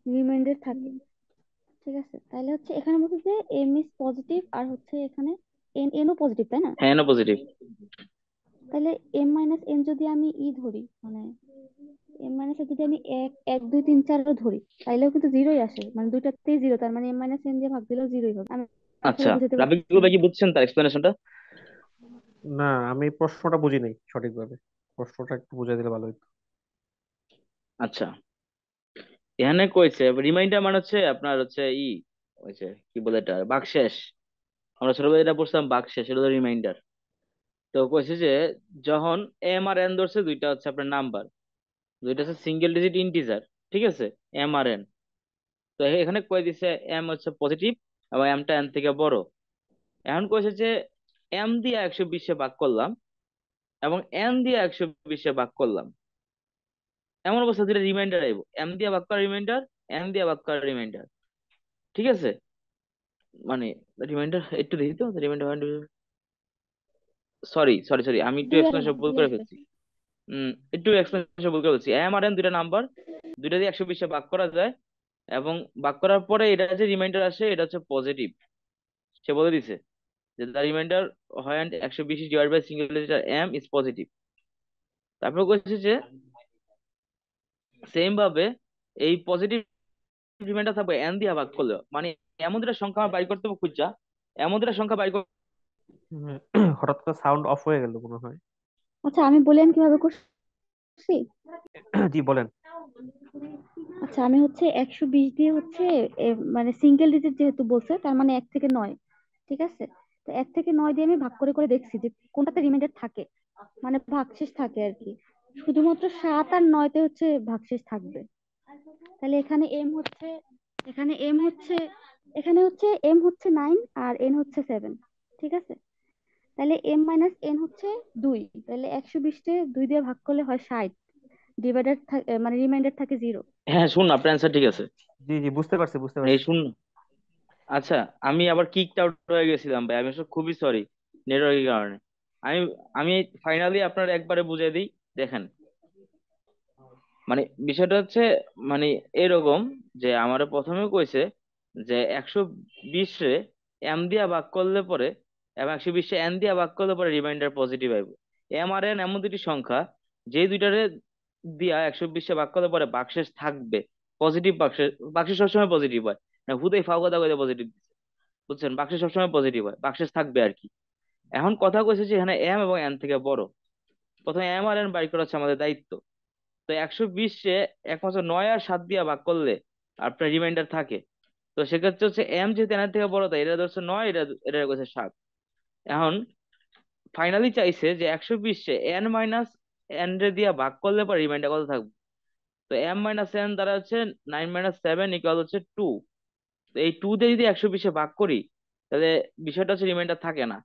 রিমাইন্ডার থাকে। ঠিক আছে, তাহলে হচ্ছে এখানে বলছে যে এম ইজ পজিটিভ, আর হচ্ছে এখানে এন এনও পজিটিভ, তাই না? হ্যাঁ, পজিটিভ। তাহলে এম মাইনাস এন যদি আমি ধরি, মানে এম মাইনাস যদি আমি এক এক দুই তিন চারও ধরি, তাইলেও কিন্তু জিরোই আসে, মানে দুইটাতেই জিরো, তার মানে এম মাইনাস এন দিয়ে ভাগ দিলেও জিরোই হবে। আমি আসলে আচ্ছা, বুঝাতে পারতেছি রাবিকুল না। ভাই কি বুঝছেন তার এক্সপ্লেনেশনটা? না, আমি প্রশ্নটা বুঝি নাই সঠিকভাবে। প্রশ্নটা একটু বুঝাই দিলে ভালো হতো। আচ্ছা, এখানে কইছে রিমাইন্ডার মানে হচ্ছে আপনার হচ্ছে হচ্ছে কি বলে এটা, বাকশেষ। আমরা ছোটবেলায় এটা পড়ছিলাম, বাকশেষ এটা হলো রিমাইন্ডার। তো কইছে যে যখন এম আর এন ধরছে, দুইটা হচ্ছে আপনার নাম্বার, দুইটা হচ্ছে সিঙ্গেল ডিজিট ইন্টিজার, ঠিক আছে, এম আর এন। তো এখানে কয়ে দিছে এম হচ্ছে পজিটিভ এবং এমটা এন থেকে বড়। এখন কইছে যে এম দিয়ে 120-এ ভাগ করলাম এবং এন দিয়ে 120-এ ভাগ করলাম, এমন অবস্থা দুটো রিমাইন্ডার আইব, এম দিয়ে ভাগ করা রিমাইন্ডার, এন দিয়ে ভাগ করা রিমাইন্ডার, ঠিক আছে। মানে রিমাইন্ডার একটু দেখি তো রিমাইন্ডার সরি সরি সরি, আমি একটু দুই আসবে না, এক্সপ্লেনেশন ভুল দুই করে আসবে। ফেলছি। একটু এক্সপ্লেনেশন ভুল করে ফেলছি। এম আর এন দুইটা নাম্বার, দুইটা দিয়ে 120 ভাগ করা যায়, এবং ভাগ করার পরে এটা যে রিমাইন্ডার আসে এটা হচ্ছে পজিটিভ। সে বলে দিছে যে দ্য রিমাইন্ডার হয় 120 divide by single letter M is positive. তারপর বলছে যে সেম ভাবে এই পজিটিভ রিমাইন্ডার থাকবে এন দিয়ে ভাগ করলেও, মানে এমন দুটা সংখ্যা আমার বাইর করতে হবে খুঁজা, এমন দুটা সংখ্যা বাইর উম, হঠাৎ করে সাউন্ড অফ হয়ে গেল মনে হয়। আচ্ছা আমি বলি আমি কিভাবে করছি। জি বলেন। আচ্ছা আমি হচ্ছে 120 দিয়ে হচ্ছে মানে সিঙ্গেল ডিজিট যেহেতু বলছে তার মানে 1 থেকে 9, ঠিক আছে। তো 1 থেকে 9 দিয়ে আমি ভাগ করে করে দেখছি যে কোনটাতে রিমাইন্ডার থাকে, মানে ভাগশেষ থাকে আর কি। শুধুমাত্র 7 আর 9-তে হচ্ছে ভাগশেষ থাকবে। তাহলে এখানে এম হচ্ছে এখানে হচ্ছে এম হচ্ছে 9 আর এন হচ্ছে 7, ঠিক আছে। তাহলে এম মাইনাস এন হচ্ছে 2, তাহলে 120-তে 2 দিয়ে ভাগ করলে হয় 60, ডিভাইডার মানে রিমাইন্ডার থাকে 0। হ্যাঁ শুন, আপনার অ্যান্সার ঠিক আছে। জি জি, বুঝতে পারছি বুঝতে এই পারছি। শুন, আচ্ছা, আমি আবার কিকড আউট হয়ে গেছিলাম ভাই, আমি আসলে খুবই সরি নেটওয়ার্কের কারণে। আমি আমি ফাইনালি আপনার একবারে বুঝিয়ে দিই, দেখেন। মানে বিষয়টা হচ্ছে, মানে এরকম যে আমার প্রথমে কইছে যে 120 রে এম দিয়া ভাগ করলে পরে, এবং 120 এন দিয়া ভাগ করলে পরে রিমাইন্ডার পজিটিভ আইব। এম আর এন এমন দুটি সংখ্যা, যে দুইটারে দিয়া 120 ভাগ করলে পরে ভাগশেষ থাকবে পজিটিভ। ভাগশেষ, ভাগশেষ সবসময় পজিটিভ হয় না, হুদাই ফাও কথা কইতে পজিটিভ দিচ্ছে, বুঝছেন? ভাগশেষ সবসময় পজিটিভ হয়, ভাগশেষ থাকবে আর কি। এখন কথা কইছে যে এখানে এম এবং এন থেকে বড়, প্রথমে এম আর এন বাইর করা হচ্ছে আমাদের দায়িত্ব। তো 120-এ একমাত্র 9 আর 7 দিয়ে ভাগ করলে আপনার রিমাইন্ডার থাকে। তো সেক্ষেত্রে হচ্ছে এম যেহেতু এনের থেকে বড়, তাই এটা ধরছে 9, এটা এটা হচ্ছে 7। এখন ফাইনালি চাইছে যে 120-এ এন মাইনাস এন রে দিয়ে ভাগ করলে পর রিমাইন্ডার কত থাকবে। তো এম মাইনাস এন দ্বারা হচ্ছে 9 - 7 ইকুয়াল হচ্ছে 2। তো এই 2 দিয়ে যদি 120-এ ভাগ করি, তাহলে বিষয়টা হচ্ছে রিমাইন্ডার থাকে না।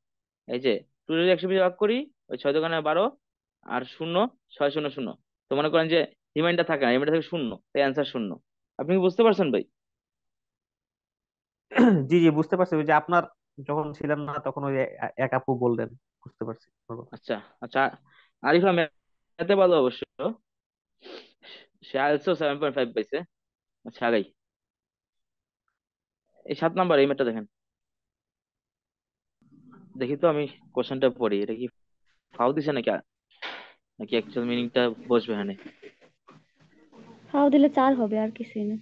এই যে 2 যদি 120-এ ভাগ করি, ওই 6 × 12 আর শূন্য, 6 0 0, তো মনে করেন যে রিমাইন্ডার থাকে না, রিমাইন্ডার থাকে শূন্য, তাই অ্যান্সার শূন্য। আপনি কি বুঝতে পারছেন ভাই? জি জি, বুঝতে পারছি। ওই যে আপনার যখন ছিলেন না তখন ওই এক আপু বললেন, বুঝতে পারছি আপনার কথা। আচ্ছা আচ্ছা, আরিফা ম্যাথে ভালো অবশ্য, সে আইএলটিএস 7.5 পাইছে। আচ্ছা আগাই, এই 7 নাম্বার এই ম্যাথটা দেখেন। দেখি তো আমি কোশ্চেনটা পড়ি, এটা কি ফাউ দিছে নাকি, নাকি অ্যাকচুয়াল মিনিংটা বসবে এখানে? ফাও দিলে 4 হবে, আর কিছুই না।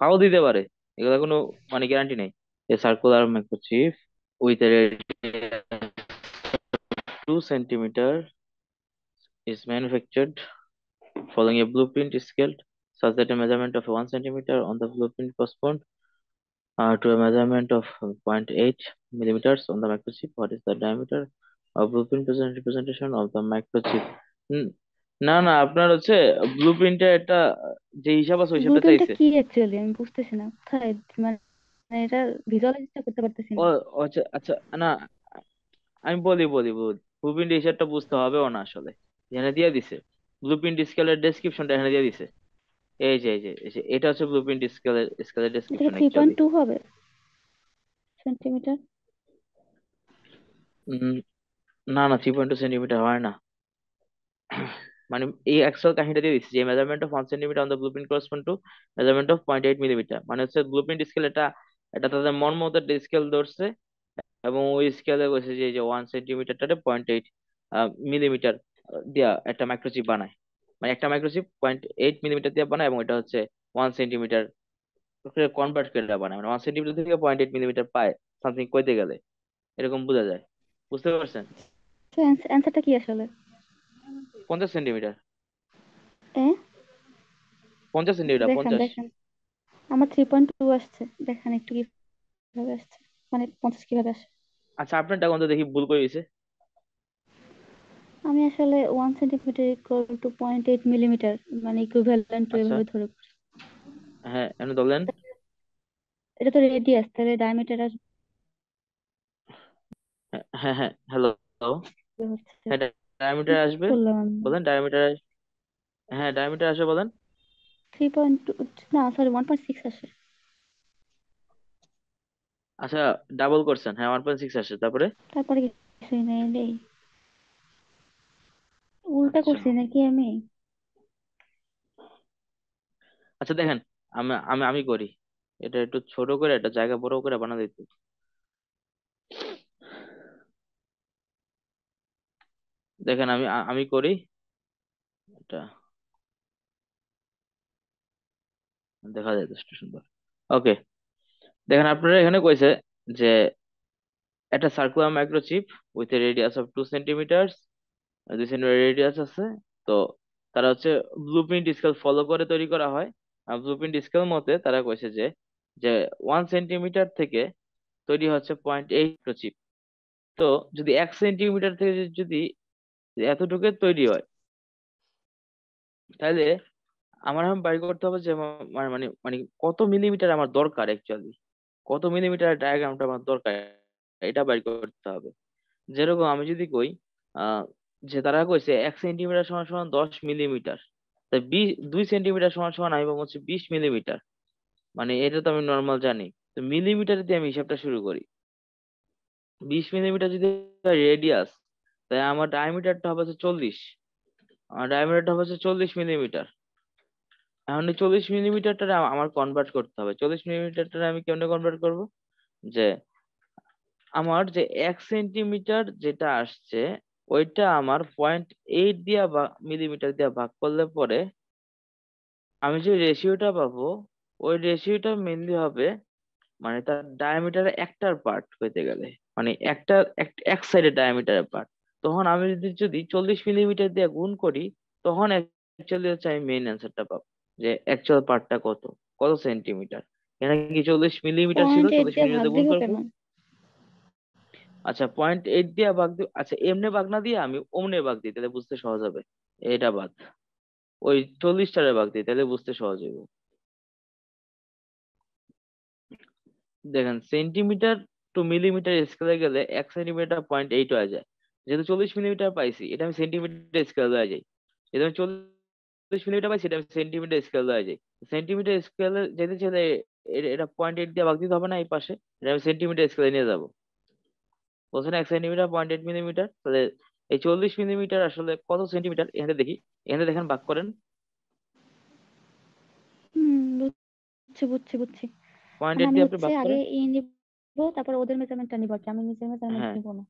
ফাও দিতে পারে, এগুলো কোনো মানে গ্যারান্টি নেই। এ circular microchip with 2 centimeter is manufactured following a blueprint scale such that a measurement of 1 centimeter on the blueprint correspond to a measurement of zero point 0.8 millimeters on the microchip. What is the diameter of blueprint representation of the microchip? হুম, না না, আপনার হচ্ছে ব্লুপ্রিন্টে একটা যে হিসাব আছে ওই হিসাবটা ব্লুপ্রিন্টটা চাইছে। কি অ্যাকচুয়ালি আমি বুঝতেছি না কোথায়, মানে মানে এটা ভিজুয়ালাইজটা করতে পারতেছি ও না। আচ্ছা আচ্ছা, না আমি বলি ব্লুপ্রিন্ট হিসাবটা বুঝতে হবেও না আসলে, এখানে দিয়ে দিছে ব্লুপ্রিন্ট স্কেলের ডেসক্রিপশনটা এখানে দিয়ে দিছে। এই যে এটা হচ্ছে ব্লুপ্রিন্ট স্কেলের এটা কি description three actually. Point two হবে সেন্টিমিটার? না না, 3.2 সেন্টিমিটার হয় না। মানে এই অ্যাকচুয়াল কাহিনীটা দিয়ে দিচ্ছি যে measurement of 1 centimetre on the blueprint correspond to measurement of 0.8 millimetre, মানে হচ্ছে ব্লুপ্রিন্ট স্কেল এটা, এটা তাদের মন মতো স্কেল ধরছে, এবং ওই স্কেলে বলছে যে এই যে 1 সেন্টিমিটারটারে 0.8 মিলিমিটার দিয়া একটা মাইক্রোচিপ বানায়। মানে একটা মাইক্রোচিপ 0.8 মিলিমিটার দিয়ে বানায়, এবং এটা হচ্ছে 1 সেন্টিমিটার কনভার্ট করে বানায়, মানে 1 সেন্টিমিটার থেকে 0.8 মিলিমিটার পায় সামথিং কইতে গেলে, এরকম বোঝা যায়। বুঝতে পারছেন? তো অ্যান্সারটা কি আসলে? 50 সেন্টিমিটার, এ 50 সেন্টিমিটার, দেখান 50। দেখান, আমার 3.2 আসছে, দেখান একটু কিভাবে আসছে, মানে 50 কিভাবে আসে। আচ্ছা আপনারটা কোন দেখি ভুল করে দিয়েছে। আমি আসলে 1 সেন্টিমিটার ইকুয়াল টু 0.8 মিলিমিটার, মানে ইকুইভ্যালেন্ট টু আচ্ছা, এভাবে ধরে করছি। হ্যাঁ এমনি ধরলেন। এটা তো রেডিয়াস, তাহলে ডায়ামিটার আসবে হ্যাঁ হ্যাঁ হ্যাঁ, হ্যালো। হচ্ছে, হ্যাঁ, কি ডায়ামিটার আসবে, করলাম আমি? বলেন ডায়ামিটার। হ্যাঁ ডায়ামিটার আসবে, বলেন। 3.2, না সরি 1.6 আসে। আচ্ছা, ডাবল করছেন, হ্যাঁ 1.6 আসে, তারপরে? তারপরে কিছুই নাই রে, উল্টা আচ্ছা করছি নাকি আমি? আচ্ছা, দেখেন, আমি আমি আমি করি, এটা একটু ছোট করে একটা জায়গা বড় করে বানা দিতে। দেখেন, আমি করি এটা, দেখা যায় যথেষ্ট সুন্দর। ওকে, দেখেন আপনারা এখানে কইছে যে একটা circular microchip with a radius of 2 centimetre, 2 centimetre radius আছে। তো তারা হচ্ছে ব্লুপ্রিন্ট স্কেল ফলো করে তৈরি করা হয়। আর ব্লুপ্রিন্ট স্কেল মতে তারা কইছে যে যে 1 সেন্টিমিটার থেকে তৈরি হচ্ছে 0.8 মাইক্রোচিপ। তো যদি 1 সেন্টিমিটার থেকে যদি এতটুকু তৈরি হয়, তাহলে আমার এখন বাড়ি করতে হবে যে মানে মানে মানে কত মিলিমিটার আমার দরকার অ্যাকচুয়ালি, কত মিলিমিটার ডায়াগ্রামটা আমার দরকার, এটা বাড়ি করতে হবে। যেরকম আমি যদি কই আহ যে তারা কইছে 1 সেন্টিমিটার সমান সমান 10 মিলিমিটার, তাই 2 সেন্টিমিটার সমান সমান আমি বলছি 20 মিলিমিটার। মানে এটা তো আমি নর্মাল জানি। তো মিলিমিটার দিয়ে আমি হিসাবটা শুরু করি। 20 মিলিমিটার যদি রেডিয়াস, তাই আমার ডায়ামিটারটা হবে হচ্ছে 40, আমার ডায়ামিটারটা হবে হচ্ছে 40 মিলিমিটার। এখন এই 40 মিলিমিটারটা আমার কনভার্ট করতে হবে। 40 মিলিমিটারটা আমি কেমনে কনভার্ট করব, যে আমার যে 1 সেন্টিমিটার যেটা আসছে ওইটা আমার 0.8 দিয়া বা মিলিমিটার দিয়া ভাগ করলে পরে আমি যে রেশিওটা পাবো, ওই রেশিওটা মেনলি হবে মানে তার ডায়ামিটারের একটার পার্ট হইতে গেলে, মানে একটা এক সাইডের ডায়ামিটারের পার্ট। তখন আমি যদি 40 মিলিমিটার দিয়ে গুণ করি, তখন অ্যাকচুয়ালি হচ্ছে আমি মেইন অ্যান্সারটা পাবো, যে অ্যাকচুয়াল পার্টটা কত, কত সেন্টিমিটার। এখানে কি 40 মিলিমিটার ছিল, 0.8 চল্লিশ দিয়ে ভাগ মিলিমিটার গুণ দিব করবো। কেমন? আচ্ছা, 0.8 দিয়ে ভাগ দিব, আচ্ছা এমনি ভাগ না দিয়ে আমি অমনে ভাগ দিই, তাহলে বুঝতে সহজ হবে। এটা বাদ, ওই 40টারে ভাগ দিই, তাহলে বুঝতে সহজ হবে। দেখেন, সেন্টিমিটার টু মিলিমিটার স্কেলে গেলে 1 সেন্টিমিটার 0.8 হয়ে যায়। যেহেতু 40 মিলিমিটার পাইছি, এটা আমি সেন্টিমিটার স্কেল হয়ে যাই। যেহেতু আমি 40 মিলিমিটার পাইছি, এটা আমি সেন্টিমিটার স্কেল হয়ে যাই। সেন্টিমিটার স্কেলে যেতে চাইলে এটা 0.8 দিয়ে ভাগ দিতে হবে না এই পাশে, এটা আমি সেন্টিমিটার স্কেলে নিয়ে যাবো। বলছেন 1 সেন্টিমিটার 0.8 মিলিমিটার, তাহলে এই 40 মিলিমিটার আসলে কত সেন্টিমিটার, এখানে দেখি। এখানে দেখেন, ভাগ করেন। বুঝছি বুঝছি বুঝছি। পয়েন্ট মানে এইট আমি দিয়ে আপনি হচ্ছে ভাগ আগে করেন। নিব, তারপর ওদের মেজারমেন্টটা নিব আর কি, আমি নিজের মেজারমেন্ট হ্যাঁ, নিব না।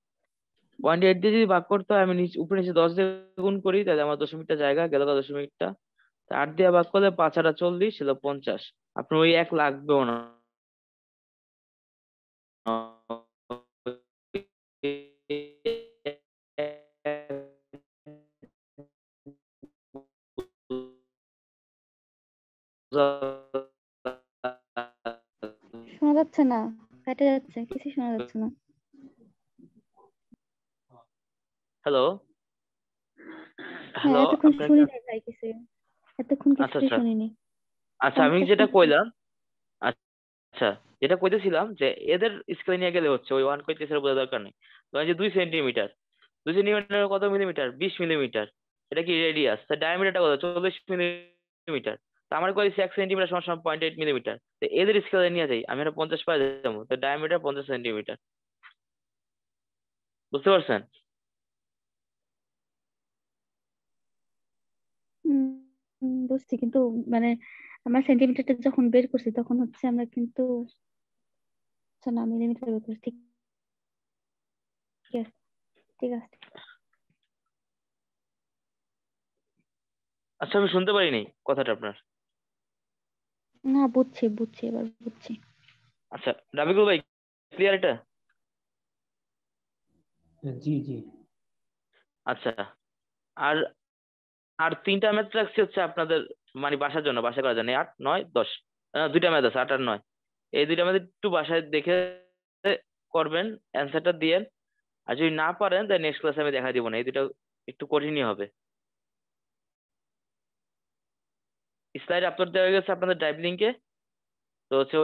0.8 দিয়ে যদি ভাগ করতে হয়, আমি নিচে উপরে নিচে 10 দিয়ে গুণ করি, তাহলে আমার দশমিকটা জায়গা গেল, দশমিকটা। তা 8 দিয়ে ভাগ করলে 5 আর 40 হলো 50। আপনার ওই 1 লাগবেও না। শোনা যাচ্ছে না, কেটে যাচ্ছে, কিছু শোনা যাচ্ছে না। হ্যালো, হ্যাঁ, হ্যালো, এতক্ষণ আপনার শুনি নাই ভাই কিছু, এতক্ষণ আচ্ছা কিছুই আচ্ছা শুনিনি। আচ্ছা, আমি 50 যেটা মিনিট। কইলাম, আচ্ছা, যেটা কইতেছিলাম যে এদের স্কেলে নিয়ে গেলে হচ্ছে ওই 1.3 বোঝার দরকার নেই। ধরেন যে 2 সেন্টিমিটার, 2 সেন্টিমিটার কত মিলিমিটার, 20 মিলিমিটার। এটা কি রেডিয়াস, তার ডায়ামিটারটা কত, 40 মিলিমিটার। তা আমার কইছে 1 সেন্টিমিটার সমান সমান 0.8 মিলিমিটার। তো এদের স্কেলে নিয়ে যাই, আমি এটা 50 পাই যাবো, তো ডায়ামিটার 50 সেন্টিমিটার। বুঝতে পারছেন? উম, বুঝছি, কিন্তু মানে আমরা সেন্টিমিটারটা যখন বের করছি তখন হচ্ছে আমরা কিন্তু, আচ্ছা না, মিলিমিটার বের করছি, ঠিক আছে, ঠিক আছে। আচ্ছা, আমি শুনতে পারিনি কথাটা আপনার। না, বুঝছি বুঝছি, এবার বুঝছি। আচ্ছা, রাবিকুল ভাই, ক্লিয়ার এটা? জি জি। আচ্ছা, আর আর 3টা ম্যাথ রাখছি হচ্ছে আপনাদের মানে বাসার জন্য, বাসা করার জন্য, 8, 9, 10। 2টা ম্যাথ আছে, 8 আর 9। এই 2টা ম্যাথ একটু বাসায় দেখে করবেন, অ্যান্সারটা দিয়েন। আর যদি না পারেন তাহলে নেক্সট ক্লাসে আমি দেখা দিব না, এই দুটো একটু কঠিনই হবে। স্লাইড আপলোড দেওয়া হয়ে গেছে আপনাদের ড্রাইভ লিঙ্কে। তো হচ্ছে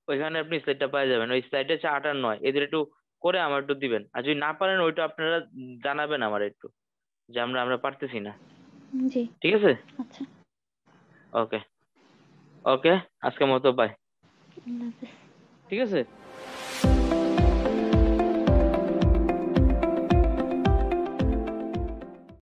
ওইখানে আপনি স্লাইডটা পেয়ে যাবেন। ওই স্লাইডে হচ্ছে 8 আর 9, এদের একটু করে আমার একটু দিবেন। আর যদি না পারেন ওইটা আপনারা জানাবেন আমার একটু, যে আমরা আমরা পারতেছি না। জি। ঠিক আছে? আচ্ছা। ওকে, ওকে, আজকের মতো বাই। আল্লাহ হাফেজ। ঠিক আছে।